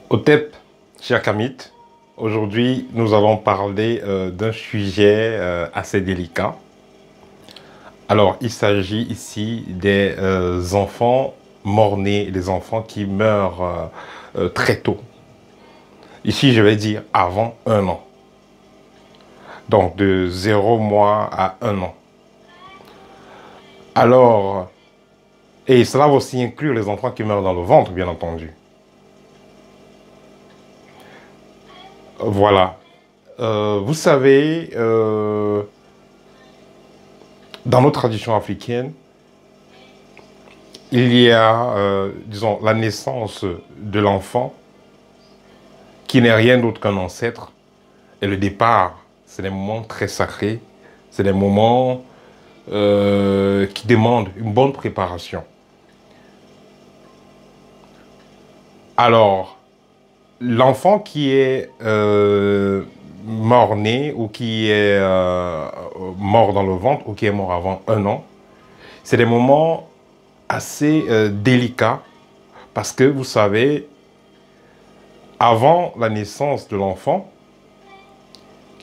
Otep, cher Kamit, aujourd'hui nous allons parler d'un sujet assez délicat. Alors, il s'agit ici des enfants mort-nés, des enfants qui meurent très tôt. Ici, je vais dire avant 1 an. Donc, de 0 mois à 1 an. Alors, et cela va aussi inclure les enfants qui meurent dans le ventre, bien entendu. Voilà. Vous savez, dans nos traditions africaines, il y a, disons, la naissance de l'enfant qui n'est rien d'autre qu'un ancêtre. Et le départ, c'est des moments très sacrés. C'est des moments qui demandent une bonne préparation. Alors, l'enfant qui est mort-né ou qui est mort dans le ventre ou qui est mort avant 1 an, c'est des moments assez délicats parce que vous savez, avant la naissance de l'enfant,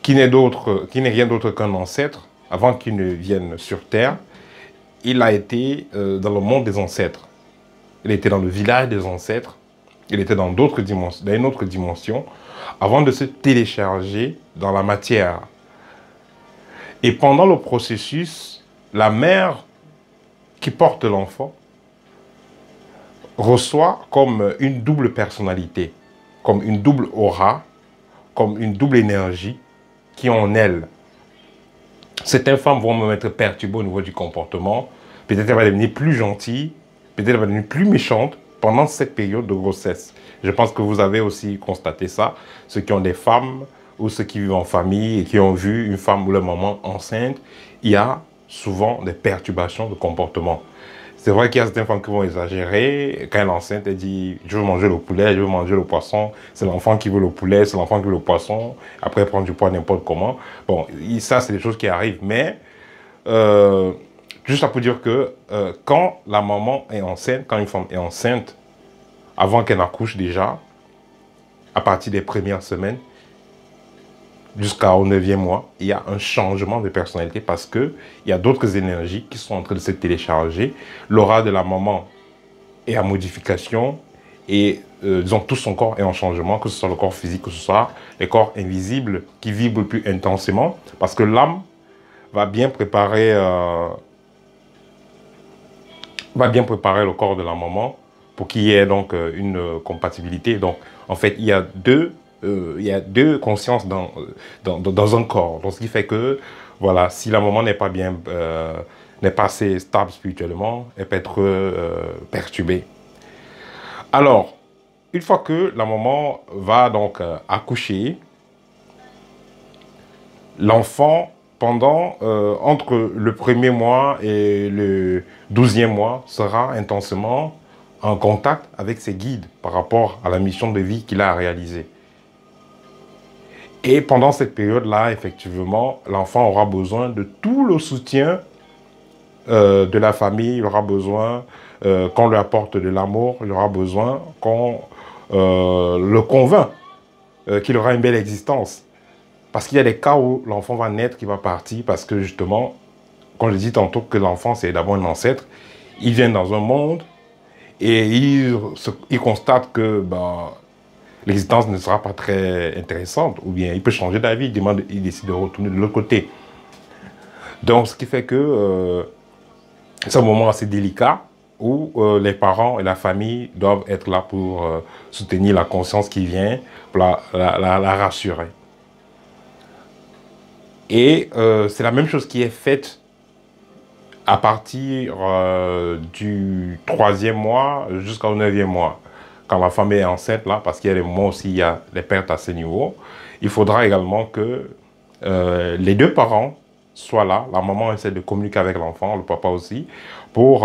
qui n'est rien d'autre qu'un ancêtre, avant qu'il ne vienne sur terre, il a été dans le monde des ancêtres. Il était dans le village des ancêtres, il était dans d'autres dimensions, dans une autre dimension, avant de se télécharger dans la matière. Et pendant le processus, la mère qui porte l'enfant reçoit comme une double personnalité, comme une double aura, comme une double énergie qui est en elle. Certaines femmes vont me mettre perturbée au niveau du comportement. Peut-être elle va devenir plus gentille, peut-être elle va devenir plus méchante pendant cette période de grossesse. Je pense que vous avez aussi constaté ça. Ceux qui ont des femmes ou ceux qui vivent en famille et qui ont vu une femme ou leur maman enceinte, il y a souvent des perturbations de comportement. C'est vrai qu'il y a certaines femmes qui vont exagérer. Quand elle est enceinte, elle dit « je veux manger le poulet, je veux manger le poisson ». C'est l'enfant qui veut le poulet, c'est l'enfant qui veut le poisson. Après, elle prend du poids n'importe comment. Bon, ça, c'est des choses qui arrivent. Mais, juste pour dire que quand la maman est enceinte, quand une femme est enceinte, avant qu'elle n'accouche déjà, à partir des premières semaines, jusqu'au 9e mois, il y a un changement de personnalité parce qu'il y a d'autres énergies qui sont en train de se télécharger. L'aura de la maman est en modification et disons, tout son corps est en changement, que ce soit le corps physique, que ce soit les corps invisibles qui vibrent plus intensément parce que l'âme va bien préparer le corps de la maman pour qu'il y ait donc une compatibilité. Donc, en fait, il y a deux consciences dans un corps. Donc, ce qui fait que, voilà, si la maman n'est pas bien, n'est pas assez stable spirituellement, elle peut être perturbée. Alors, une fois que la maman va donc accoucher, l'enfant, entre le 1er mois et le 12e mois, sera intensément en contact avec ses guides par rapport à la mission de vie qu'il a à réaliser. Et pendant cette période-là, effectivement, l'enfant aura besoin de tout le soutien de la famille, il aura besoin qu'on lui apporte de l'amour, il aura besoin qu'on le convainc qu'il aura une belle existence. Parce qu'il y a des cas où l'enfant va naître, qui va partir, parce que justement, comme je dis tantôt que l'enfant c'est d'abord un ancêtre, il vient dans un monde et il constate que l'existence ne sera pas très intéressante, ou bien il peut changer d'avis, il décide de retourner de l'autre côté. Donc, ce qui fait que c'est un moment assez délicat où les parents et la famille doivent être là pour soutenir la conscience qui vient, pour la rassurer. Et c'est la même chose qui est faite à partir du 3e mois jusqu'au 9e mois. Quand la femme est enceinte, là, parce qu'il y a des moments aussi, il y a des pertes à ce niveau, il faudra également que les deux parents soient là. La maman essaie de communiquer avec l'enfant, le papa aussi, pour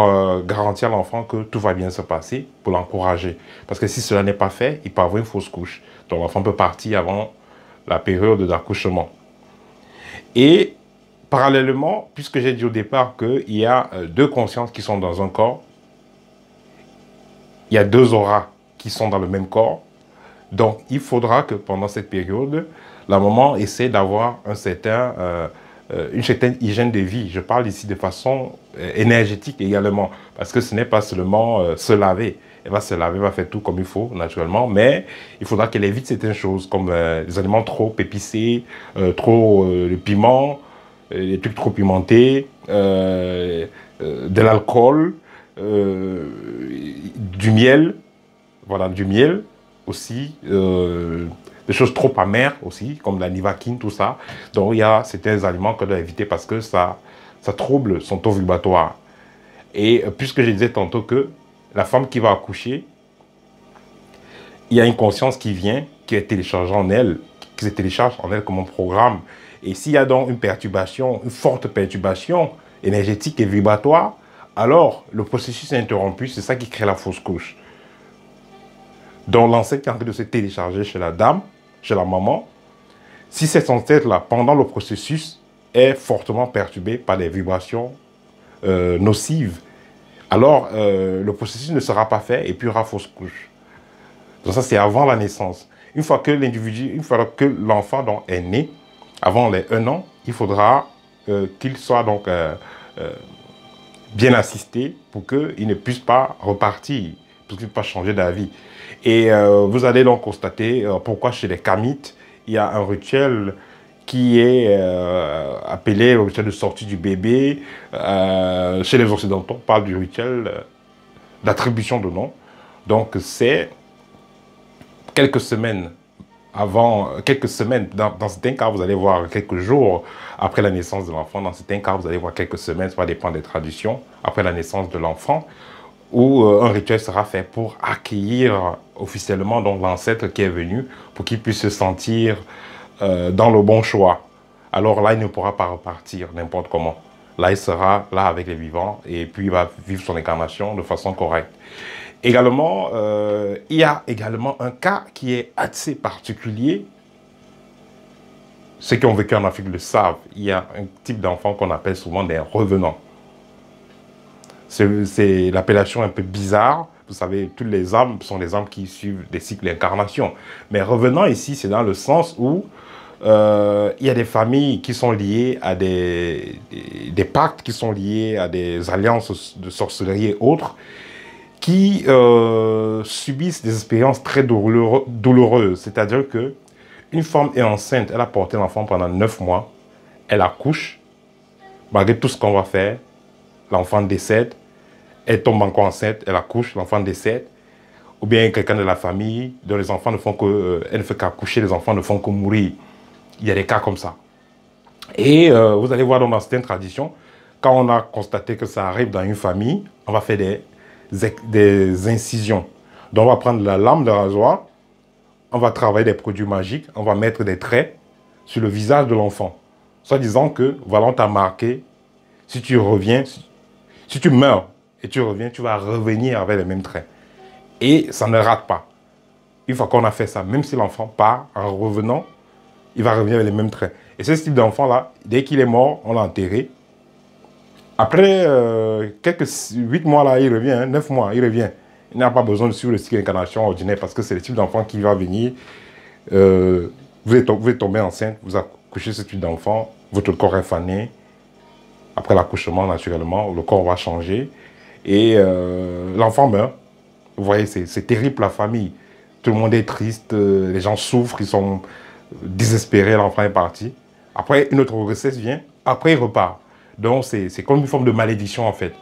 garantir à l'enfant que tout va bien se passer, pour l'encourager. Parce que si cela n'est pas fait, il peut avoir une fausse couche. Donc l'enfant peut partir avant la période d'accouchement. Et parallèlement, puisque j'ai dit au départ qu'il y a deux consciences qui sont dans un corps, il y a deux auras qui sont dans le même corps, Donc, il faudra que pendant cette période, la maman essaie d'avoir une certaine hygiène de vie. Je parle ici de façon énergétique également, parce que ce n'est pas seulement se laver. Elle va se laver, elle va faire tout comme il faut, naturellement, mais il faudra qu'elle évite certaines choses, comme les aliments trop épicés, trop de piment, les trucs trop pimentés, de l'alcool, du miel, voilà, du miel aussi, des choses trop amères aussi, comme la nivaquine, tout ça. Donc, il y a certains aliments qu'on doit éviter parce que ça trouble son taux vibratoire. Et puisque je disais tantôt que la femme qui va accoucher, il y a une conscience qui vient, qui est téléchargée en elle, qui se télécharge en elle comme un programme. Et s'il y a donc une perturbation, une forte perturbation énergétique et vibratoire, alors le processus est interrompu, c'est ça qui crée la fausse couche. Donc l'ancêtre qui est en train de se télécharger chez la dame, chez la maman, si cette ancêtre-là, pendant le processus, est fortement perturbée par des vibrations nocives, alors le processus ne sera pas fait et puis il y aura fausse couche. Donc ça, c'est avant la naissance. Une fois que l'enfant est né, avant les 1 an, il faudra qu'il soit donc bien assisté pour qu'il ne puisse pas repartir, pour qu'il ne puisse pas changer d'avis. Et vous allez donc constater pourquoi chez les Kamites, il y a un rituel qui est appelé le rituel de sortie du bébé. Chez les Occidentaux, on parle du rituel d'attribution de nom. Donc c'est quelques semaines dans certains cas, vous allez voir quelques jours après la naissance de l'enfant. Dans certains cas, vous allez voir quelques semaines, ça va dépendre des traditions, après la naissance de l'enfant, où un rituel sera fait pour accueillir officiellement l'ancêtre qui est venu, pour qu'il puisse se sentir dans le bon choix. Alors là, il ne pourra pas repartir n'importe comment. Là, il sera là avec les vivants et puis il va vivre son incarnation de façon correcte. Également, il y a également un cas qui est assez particulier. Ceux qui ont vécu en Afrique le savent. Il y a un type d'enfant qu'on appelle souvent des revenants. C'est l'appellation un peu bizarre. Vous savez, toutes les âmes sont des âmes qui suivent des cycles d'incarnation. Mais revenant ici, c'est dans le sens où il y a des familles qui sont liées à des pactes, qui sont liés à des alliances de sorcellerie et autres, qui subissent des expériences très douloureuses. C'est-à-dire que une femme est enceinte, elle a porté l'enfant pendant 9 mois, elle accouche, malgré tout ce qu'on va faire, l'enfant décède, elle tombe encore enceinte, elle accouche, l'enfant décède, ou bien quelqu'un de la famille, dont les enfants ne font que, elle ne fait qu'accoucher, les enfants ne font que mourir. Il y a des cas comme ça. Et vous allez voir dans certaines traditions, quand on a constaté que ça arrive dans une famille, on va faire des incisions. Donc on va prendre la lame de rasoir, on va travailler des produits magiques, on va mettre des traits sur le visage de l'enfant. Soit disant que, voilà, on t'a marqué, si tu reviens, si tu meurs et tu reviens, tu vas revenir avec les mêmes traits. Et ça ne rate pas. Une fois qu'on a fait ça, même si l'enfant part, en revenant, il va revenir avec les mêmes traits. Et ce type d'enfant-là, dès qu'il est mort, on l'a enterré. Après quelques 8 mois, là, il revient, 9 mois, il revient. Il n'a pas besoin de suivre le cycle d'incarnation ordinaire parce que c'est le type d'enfant qui va venir. Vous êtes tombé enceinte, vous accouchez ce type d'enfant, votre corps est fané. Après l'accouchement, naturellement, le corps va changer. Et l'enfant meurt. Vous voyez, c'est terrible la famille. Tout le monde est triste, les gens souffrent, ils sont désespérés, l'enfant est parti. Après, une autre grossesse vient, après il repart. Donc c'est comme une forme de malédiction en fait.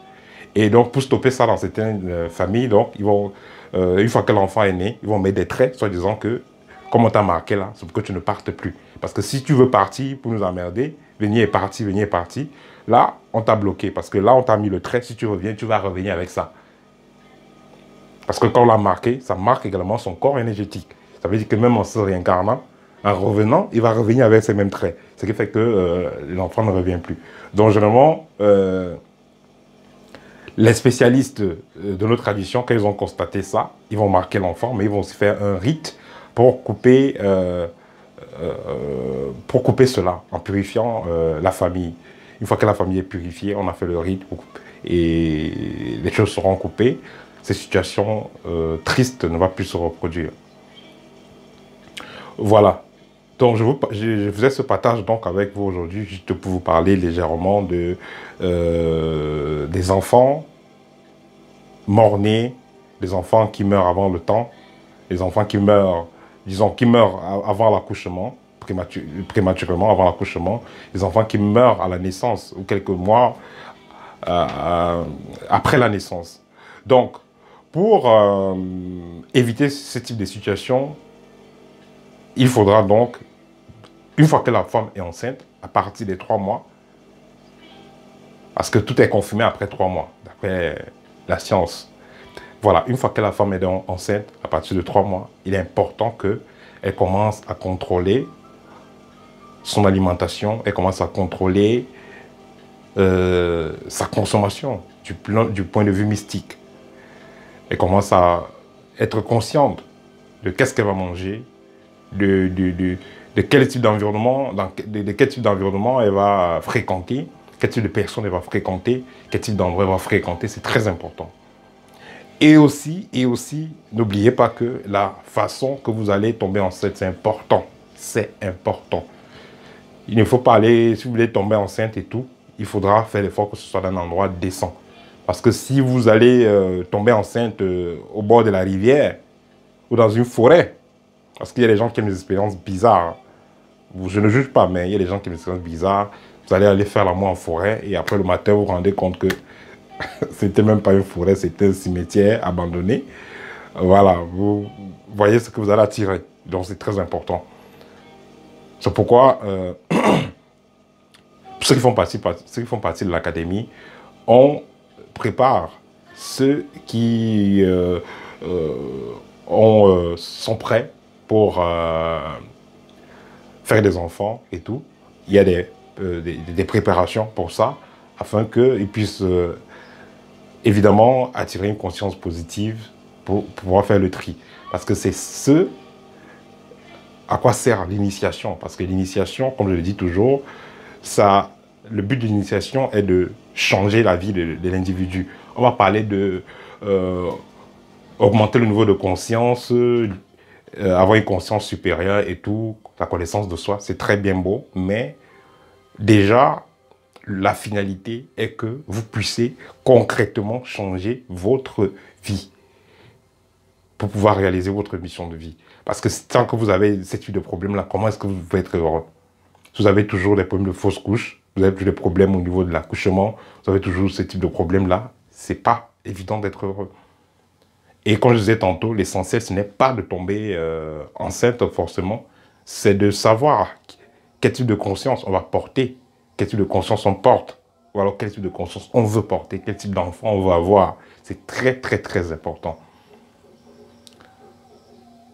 Et donc pour stopper ça dans certaines familles, donc, ils vont, une fois que l'enfant est né, ils vont mettre des traits, soit disant que, comme on t'a marqué là, c'est pour que tu ne partes plus. Parce que si tu veux partir pour nous emmerder, venir est parti, là, on t'a bloqué. Parce que là, on t'a mis le trait, si tu reviens, tu vas revenir avec ça. Parce que quand on l'a marqué, ça marque également son corps énergétique. Ça veut dire que même en se réincarnant, en revenant, il va revenir avec ces mêmes traits. Ce qui fait que l'enfant ne revient plus. Donc, généralement, les spécialistes de notre tradition, quand ils ont constaté ça, ils vont marquer l'enfant, mais ils vont aussi faire un rite pour couper cela, en purifiant la famille. Une fois que la famille est purifiée, on a fait le rite et les choses seront coupées. Ces situations tristes ne vont plus se reproduire. Voilà. Donc, je faisais ce partage donc avec vous aujourd'hui, juste pour vous parler légèrement des enfants morts-nés, des enfants qui meurent avant le temps, des enfants qui meurent, disons, qui meurent avant l'accouchement, prématurément avant l'accouchement, des enfants qui meurent à la naissance ou quelques mois après la naissance. Donc, pour éviter ce type de situation, il faudra donc, une fois que la femme est enceinte, à partir des 3 mois, parce que tout est confirmé après 3 mois, d'après la science. Voilà, une fois que la femme est enceinte, à partir de 3 mois, il est important qu'elle commence à contrôler son alimentation, elle commence à contrôler sa consommation du point de vue mystique. Elle commence à être consciente de qu'est-ce qu'elle va manger, de quel type d'environnement, de quel type d'environnement elle va fréquenter, quel type de personnes elle va fréquenter, quel type d'endroit elle va fréquenter, c'est très important. Et aussi, n'oubliez pas que la façon que vous allez tomber enceinte, c'est important. C'est important. Il ne faut pas aller, si vous voulez tomber enceinte et tout, il faudra faire l'effort que ce soit dans un endroit décent. Parce que si vous allez tomber enceinte au bord de la rivière ou dans une forêt, parce qu'il y a des gens qui ont des expériences bizarres. Je ne juge pas, mais il y a des gens qui ont des expériences bizarres. Vous allez aller faire l'amour en forêt et après le matin, vous vous rendez compte que c'était même pas une forêt, c'était un cimetière abandonné. Voilà, vous voyez ce que vous allez attirer. Donc c'est très important. C'est pourquoi ceux qui font partie de l'académie, on prépare ceux qui sont prêts pour faire des enfants et tout. Il y a des préparations pour ça, afin qu'ils puissent évidemment attirer une conscience positive pour pouvoir faire le tri. Parce que c'est ce à quoi sert l'initiation. Parce que l'initiation, comme je le dis toujours, le but de l'initiation est de changer la vie de l'individu. On va parler de augmenter le niveau de conscience, avoir une conscience supérieure et tout, la connaissance de soi, c'est très bien beau, mais déjà, la finalité est que vous puissiez concrètement changer votre vie pour pouvoir réaliser votre mission de vie. Parce que tant que vous avez ce type de problème-là, comment est-ce que vous pouvez être heureux? Vous avez toujours des problèmes de fausses couches, vous avez toujours des problèmes au niveau de l'accouchement, vous avez toujours ce type de problème-là, c'est pas évident d'être heureux. Et comme je disais tantôt, l'essentiel, ce n'est pas de tomber enceinte forcément, c'est de savoir quel type de conscience on va porter, quel type de conscience on porte, ou alors quel type de conscience on veut porter, quel type d'enfant on veut avoir. C'est très, très, très important.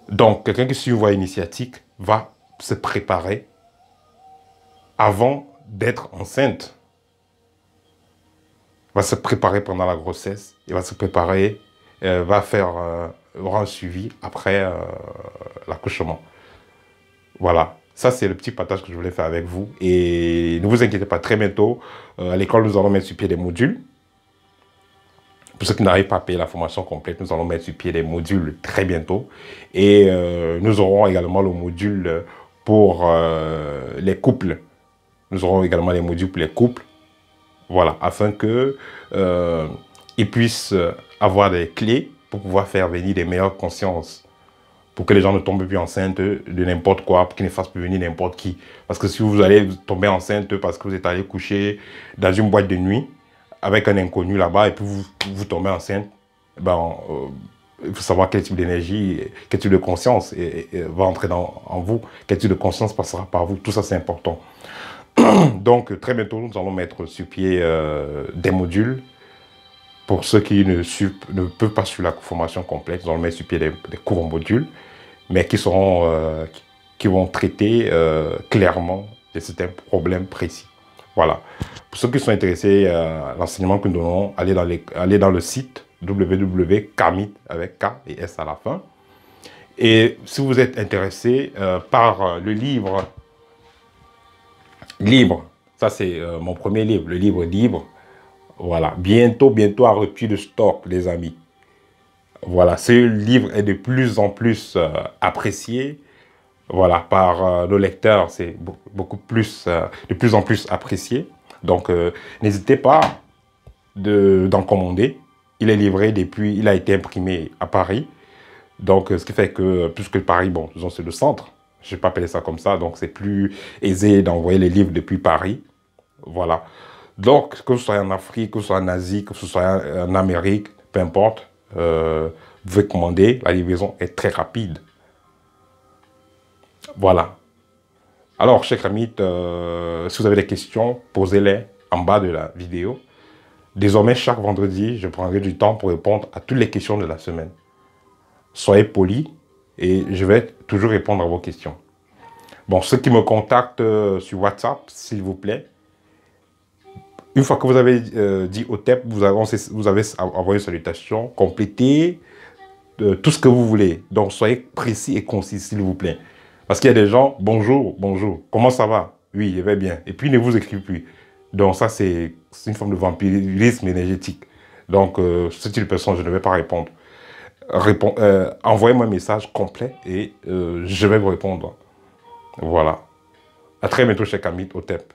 Donc, quelqu'un qui suit une voie initiatique va se préparer avant d'être enceinte. Va se préparer pendant la grossesse, il va se préparer, aura un suivi après l'accouchement. Voilà, ça c'est le petit partage que je voulais faire avec vous. Et ne vous inquiétez pas, très bientôt, à l'école, nous allons mettre sur pied des modules. Pour ceux qui n'arrivent pas à payer la formation complète, nous allons mettre sur pied des modules très bientôt. Et nous aurons également le module pour les couples. Nous aurons également les modules pour les couples. Voilà, afin qu'ils puissent avoir des clés pour pouvoir faire venir des meilleures consciences. Pour que les gens ne tombent plus enceintes de n'importe quoi, pour qu'ils ne fassent plus venir n'importe qui. Parce que si vous allez tomber enceinte parce que vous êtes allé coucher dans une boîte de nuit avec un inconnu là-bas et puis vous tombez enceinte, il faut savoir quel type d'énergie, quel type de conscience va entrer en vous, quel type de conscience passera par vous. Tout ça, c'est important. Donc, très bientôt, nous allons mettre sur pied des modules. Pour ceux qui ne peuvent pas suivre la formation complète, nous allons mettre sur pied des cours en modules, mais qui vont traiter clairement de certains problèmes précis. Voilà. Pour ceux qui sont intéressés à l'enseignement que nous donnons, allez dans le site www.kamit avec K et S à la fin. Et si vous êtes intéressé par le livre, ça c'est mon premier livre, le livre libre. Voilà, bientôt à rupture de stock, les amis. Voilà, ce livre est de plus en plus apprécié Voilà, par le lecteur, c'est beaucoup plus, de plus en plus apprécié. Donc, n'hésitez pas d'en commander. Il est livré depuis, il a été imprimé à Paris. Donc, ce qui fait que, puisque Paris, bon, disons, c'est le centre, je ne vais pas appeler ça comme ça, donc c'est plus aisé d'envoyer les livres depuis Paris. Voilà. Donc, que ce soit en Afrique, que ce soit en Asie, que ce soit en Amérique, peu importe, vous pouvez commander, la livraison est très rapide. Voilà. Alors, chers amis, si vous avez des questions, posez-les en bas de la vidéo. Désormais, chaque vendredi, je prendrai du temps pour répondre à toutes les questions de la semaine. Soyez polis et je vais toujours répondre à vos questions. Bon, ceux qui me contactent sur WhatsApp, s'il vous plaît, une fois que vous avez dit OTEP, vous avez envoyé une salutation, complétez tout ce que vous voulez. Donc, soyez précis et concis, s'il vous plaît. Parce qu'il y a des gens, bonjour, bonjour, comment ça va? Oui, je vais bien. Et puis, ils ne vous écrivent plus. Donc, ça, c'est une forme de vampirisme énergétique. Donc, ce type de personne, je ne vais pas répondre. Envoyez-moi un message complet et je vais vous répondre. Voilà. À très bientôt, chers amis, OTEP.